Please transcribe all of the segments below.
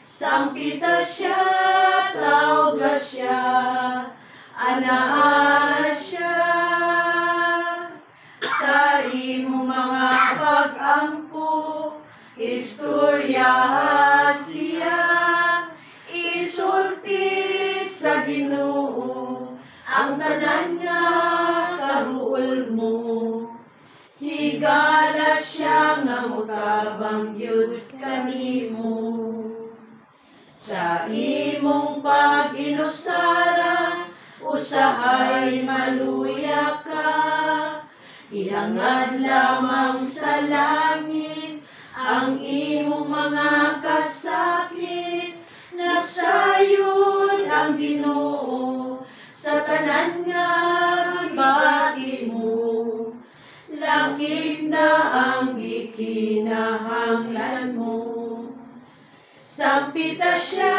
Sampita siya, tawag siya, anaara siya. Sa imo mga pag-ampo, istorya siya. Isulti sa Ginoo ang tanan nga kabuol mo. Higala siya nga mutabang yun kanimo. Sa imong pag-inusara, usahay maluya ka. Ihangad lamang sa langit ang imong mga kasakit. Nasayon ang Ginoo sa tanan nga gibati mo. Lakip na ang gikinahanglan mo. Sampita siya,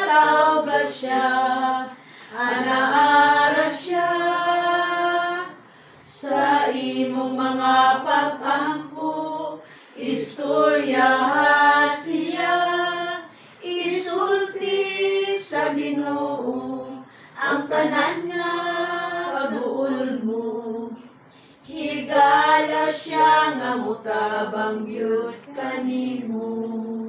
tawag siya, anaara siya. Sa imong mga pag-ampo, istorya siya. Isulti sa Ginoo ang tanan nga kabuol mo. Higala siya nga mutabang yun kanimo.